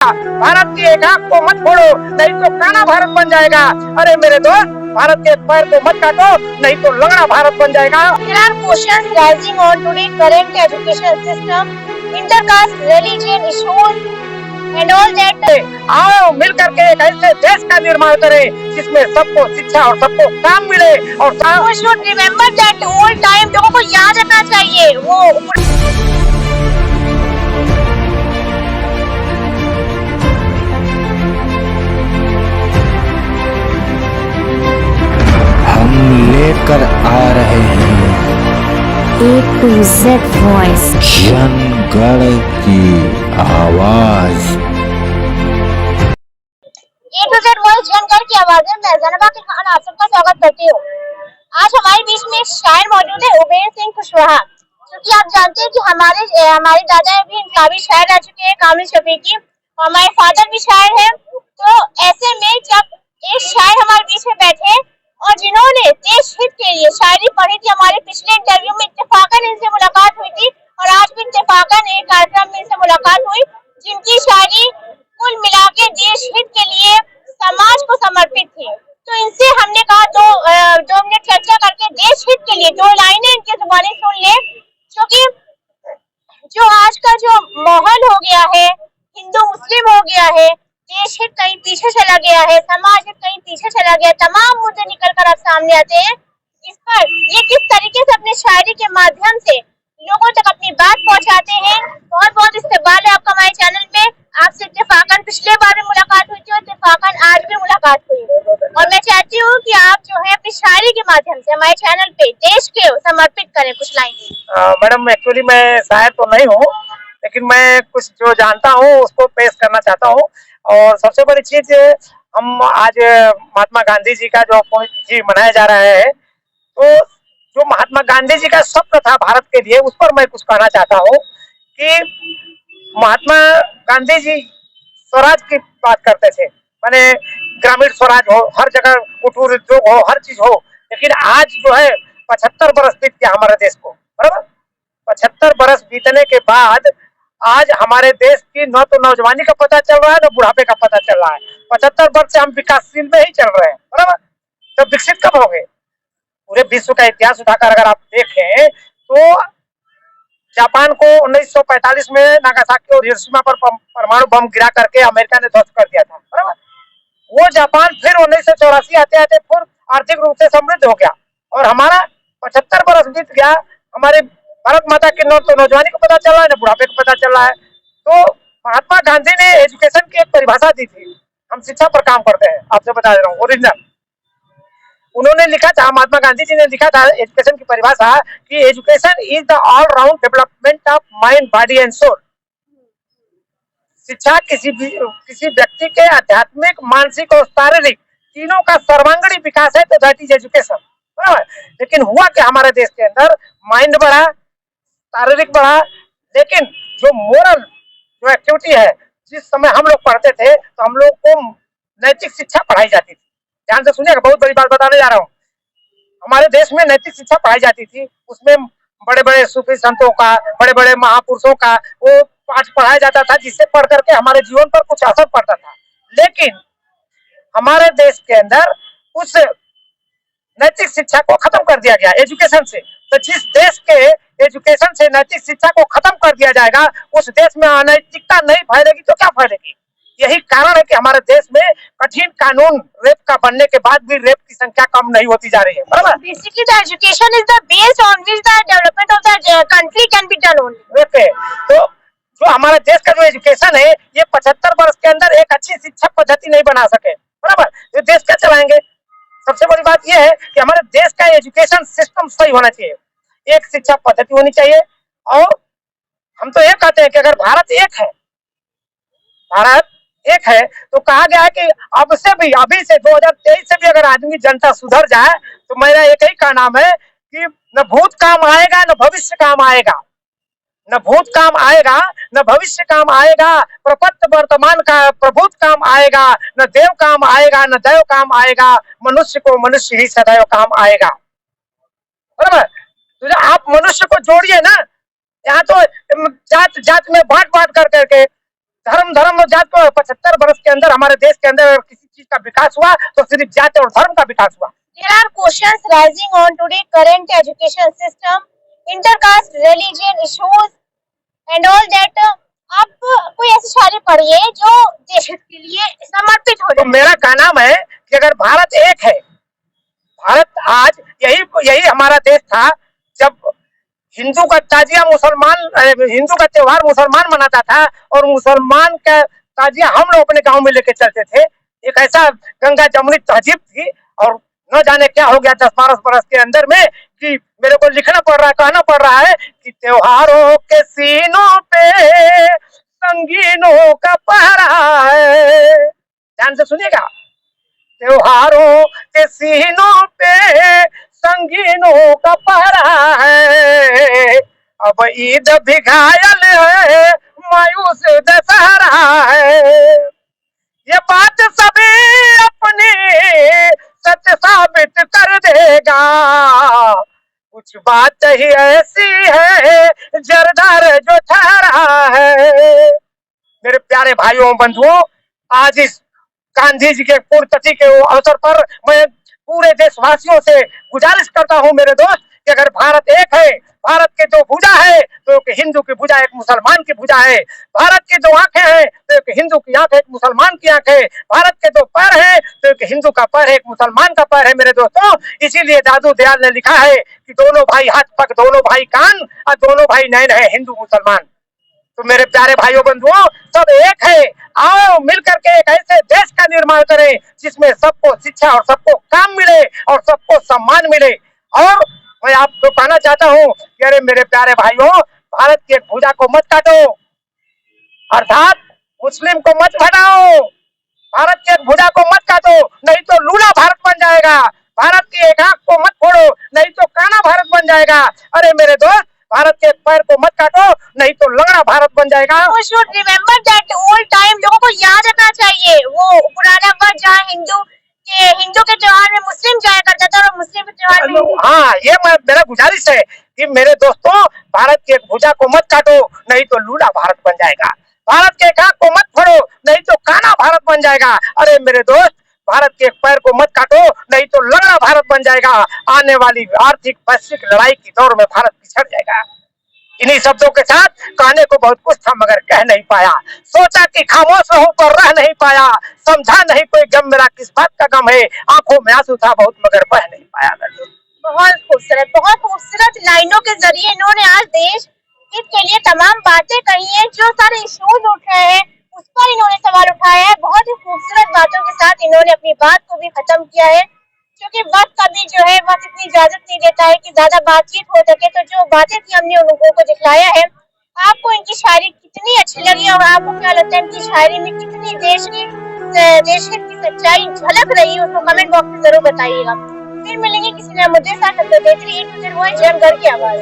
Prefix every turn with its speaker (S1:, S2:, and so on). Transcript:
S1: भारत की एक आंख को मत फोड़ो, नहीं तो काना भारत बन जाएगा। अरे मेरे दोस्त, भारत के पैर को मत काटो, नहीं तो लंगड़ा भारत बन जाएगा।
S2: There are questions rising on today's current education system, intercaste, religion issues, and all that.
S1: आओ मिल करके एक ऐसे देश का निर्माण करें जिसमें सबको शिक्षा और सबको काम मिले। और
S2: We should remember that old time. लोगों को याद रखना चाहिए वो।
S3: लेकर आ रहे हैं
S4: A to Z वॉइस,
S3: जनगण की आवाज।
S2: A to Z वॉइस जनगण की आवाज में मैं ज़ैनबा के खान आप सबका स्वागत करती हूँ। आज हमारे बीच में एक शायर मौजूद है, उबेर सिंह कुशवाहा। क्योंकि आप जानते हैं कि हमारे दादा भी इनकलाबी शायर रह चुके हैं, कामिल शफीकी, और हमारे फादर भी शायर हैं। तो ऐसे में जब एक शायर हमारे बीच में बैठे और जिन्होंने देश हित के लिए शायरी पढ़ी थी, हमारे पिछले इंटरव्यू में इत्तेफाकन इनसे मुलाकात हुई थी और आज भी इत्तेफाकन एक कार्यक्रम में इनसे मुलाकात हुई, जिनकी शायरी कुल मिला के देश हित के लिए समाज को समर्पित थी। तो इनसे हमने कहा दो मिनट चर्चा करके देश हित के लिए 2 लाइनें इनके जुबानी सुन ले, क्योंकि जो आज का जो माहौल हो गया है, हिंदू मुस्लिम हो गया है, देश हित कहीं पीछे चला गया है, समाज हित कहीं पीछे चला गया, तमाम मुद्दे निकल कर अब सामने आते हैं। इस पर ये किस तरीके से अपने शायरी के माध्यम से लोगों तक अपनी बात पहुंचाते हैं। बहुत बहुत इस्तेमाल है आपका हमारे चैनल में। आपसे इत्तेफाकन पिछले बार में मुलाकात हुई थी और इत्तेफाकन आज भी मुलाकात हुई, और मैं चाहती हूँ कि आप जो है अपनी शायरी के माध्यम से हमारे चैनल पे देश के समर्पित करें कुछ लाइन।
S1: मैडम, एक्चुअली मैं शायर तो नहीं हूँ, लेकिन मैं कुछ जो जानता हूँ उसको पेश करना चाहता हूँ। और सबसे बड़ी चीज, हम आज महात्मा गांधी जी का जो पुण्यतिथि मनाया जा रहा है, तो जो महात्मा गांधी जी का स्वप्न था भारत के लिए, उस पर मैं कुछ कहना चाहता हूँ कि महात्मा गांधी जी स्वराज की बात करते थे, माने ग्रामीण स्वराज हो, हर जगह कुटीर उद्योग हो, हर चीज हो। लेकिन आज जो है 75 बरस बीत गया हमारे देश को, बराबर। 75 बरस बीतने के बाद आज हमारे देश की न तो नौजवानी का पता चल रहा है, न बुढ़ापे का पता चल रहा है। 75 वर्ष से हम विकासशील में ही चल रहे हैं, बराबर। तो विकसित कब होंगे? पूरे विश्व का इतिहास उठाकर अगर आप देखें तो जापान को 1945 में नागासाकी और हिरोशिमा पर परमाणु बम गिरा करके अमेरिका ने ध्वस्त कर दिया था, बराबर। वो जापान फिर 1984 आते आते फिर आर्थिक रूप से समृद्ध हो गया, और हमारा 75 बरस बीत गया। हमारे भारत माता की न तो नौजवानी को पता चल रहा है, न बुढ़ापे को पता चल रहा है। तो महात्मा गांधी ने एजुकेशन की एक परिभाषा दी थी। हम शिक्षा पर काम करते हैं, आपसे बता दे रहा हूँ, ओरिजिनल उन्होंने लिखा था, महात्मा गांधी जी ने लिखा था एजुकेशन की परिभाषा कि education is the all round development of mind, body and soul. शिक्षा किसी व्यक्ति के आध्यात्मिक, मानसिक और शारीरिक तीनों का सर्वांगीण विकास है, तो दैट इज एजुकेशन, बराबर। लेकिन हुआ कि हमारे देश के अंदर माइंड बढ़ा, शारीरिक बढ़ा, लेकिन जो मोरल जो एक्टिविटी है, जिस समय हम लोग पढ़ते थे तो हम लोग को नैतिक शिक्षा पढ़ाई जाती थी। ध्यान से सुनिएगा, बहुत बड़ी बात बताने जा रहा हूँ। हमारे देश में नैतिक शिक्षा पढ़ाई जाती थी, उसमें बड़े बड़े सूफी संतों का, बड़े बड़े महापुरुषों का वो पाठ पढ़ाया जाता था, जिससे पढ़ करके हमारे जीवन पर कुछ असर पड़ता था। लेकिन हमारे देश के अंदर उस नैतिक शिक्षा को खत्म कर दिया गया एजुकेशन से। तो जिस देश के एजुकेशन से नैतिक शिक्षा को खत्म कर दिया जाएगा, उस देश में अनैतिकता नहीं फैलेगी तो क्या फैलेगी? यही कारण है कि हमारे देश में कठिन कानून रेप का बनने के बाद भी रेप की संख्या कम नहीं होती जा रही है, बराबर।
S2: Basically, the education is the base on which the development of the country can be done only.
S1: Okay, तो जो हमारे देश का जो एजुकेशन है, ये 75 वर्ष के अंदर एक अच्छी शिक्षा पद्धति नहीं बना सके, बराबर। तो देश क्या चलाएंगे? सबसे बड़ी बात यह है कि हमारे देश का एजुकेशन सिस्टम सही होना चाहिए, एक शिक्षा पद्धति होनी चाहिए। और हम तो ये कहते हैं कि अगर भारत एक है तो कहा गया है कि अब से भी, अभी से 2023 से भी अगर आदमी जनता सुधर जाए तो मेरा एक ही का नाम है कि न भूत काम आएगा, न भविष्य काम आएगा। न भूत काम आएगा, न भविष्य काम आएगा, प्रपत्त वर्तमान का प्रभुत काम आएगा, न देव काम आएगा, न दैव काम आएगा, मनुष्य को मनुष्य ही सदैव काम आएगा, बराबर। तो आप मनुष्य को जोड़िए ना, यहाँ तो जात जात में बांट बांट कर करके धर्म धर्म और जात को 75 वर्ष के अंदर हमारे देश के अंदर किसी चीज का विकास हुआ तो सिर्फ जात और धर्म का विकास हुआ।
S2: There are questions rising on today current education system, intercaste, religion issues and all that. आप कोई ऐसी शायरी पढ़िए जो देश के लिए समर्पित हो
S1: तो
S2: जाए।
S1: मेरा कहना है कि अगर भारत एक है, भारत आज यही हमारा देश था जब हिंदू का ताजिया मुसलमान, हिंदू का त्योहार मुसलमान मनाता था और मुसलमान का ताजिया हम लोग अपने गांव में लेके चलते थे। एक ऐसा गंगा जमुनी तहजीब थी और न जाने क्या हो गया 10-12 बरस के अंदर में कि मेरे को लिखना पड़ रहा है, कहना पड़ रहा है कि त्योहारों के सीनों पे संगीनों का पहरा है। ध्यान से सुनिएगा, त्योहारों के सीनों पे संगीनों का पहरा है, अब ईद भी घायल है, मायूस दशहरा है। ये बात सभी अपनी सच साबित कर देगा, कुछ बात ही ऐसी है जरदार जो ठहरा है। मेरे प्यारे भाइयों बंधुओं, आज इस गांधी जी के पुण्यतिथि के अवसर पर मैं पूरे देशवासियों से गुजारिश करता हूं मेरे दोस्त कि अगर भारत एक है, भारत के दो भुजा है तो एक हिंदू की भुजा एक मुसलमान की भुजा है, भारत की दो आंखें हैं तो एक हिंदू की आंख एक मुसलमान की आंख है, भारत के दो पैर हैं तो एक हिंदू का पैर है एक मुसलमान का पैर है मेरे दोस्तों। इसीलिए दादू दयाल ने लिखा है कि दोनों भाई हाथ पग दोनों भाई कान और दोनों भाई नैन है हिंदू मुसलमान। तो मेरे प्यारे भाइयों बंधुओं, सब एक है, आओ मिलकर के एक ऐसे देश का निर्माण करें जिसमें सबको शिक्षा और सबको काम मिले और सबको सम्मान मिले। और मैं आपको कहना चाहता हूं कि अरे मेरे प्यारे भाइयों, भारत की एक भुजा को मत काटो, अर्थात मुस्लिम को मत हटाओ, भारत की एक भुजा को मत काटो, नहीं तो लूला भारत बन जाएगा। भारत की एक आंख को मत फोड़ो, नहीं तो काना भारत बन जाएगा। अरे मेरे दोस्त, भारत के पैर को मत काटो, नहीं तो लंगड़ा भारत बन जाएगा।
S2: We should remember that all time, लोगों को याद रखना चाहिए वो पुराना वक्त जहाँ हिंदू के त्योहार में मुस्लिम जाया करता था और मुस्लिम के त्योहार में हिंदू।
S1: हाँ, ये मेरा गुजारिश है कि मेरे दोस्तों, भारत की एक भुजा को मत काटो, नहीं तो लूला भारत बन जाएगा। भारत के एक आंख को मत फोड़ो, नहीं तो काना भारत बन जाएगा। अरे मेरे दोस्त, भारत के एक पैर को मत काटो, नहीं तो लंगड़ा भारत बन जाएगा। आने वाली आर्थिक वैश्विक लड़ाई की दौर में भारत पिछड़ जाएगा। इन्हीं शब्दों के साथ कहने को बहुत कुछ था मगर कह नहीं पाया, सोचा कि खामोश रहूं पर रह नहीं पाया, समझा नहीं कोई गम मेरा किस बात का गम है, आंखों में आंसू था बहुत मगर बह नहीं पाया।
S2: बहुत खूबसूरत लाइनों के जरिए इन्होंने आज देश हित के लिए तमाम बातें कही है। जो सारे इश्यूज उठ रहे हैं उस पर इन्होंने सवाल उठाया है। बहुत ही खूबसूरत बातों के साथ इन्होंने अपनी बात को भी खत्म किया है, क्योंकि वक्त कभी जो है वक्त इतनी इजाजत नहीं देता है कि ज्यादा बातचीत हो सके। तो जो बातें थी हमने उन लोगों को दिखलाया है। आपको इनकी शायरी कितनी अच्छी लगी और आपको क्या लगता है इनकी शायरी में कितनी देश हित की सच्चाई झलक रही है, उसको कमेंट बॉक्स में जरूर बताइएगा। फिर मिलेंगे किसी नए मुद्दे साथ। देख रही है घर की आवाज।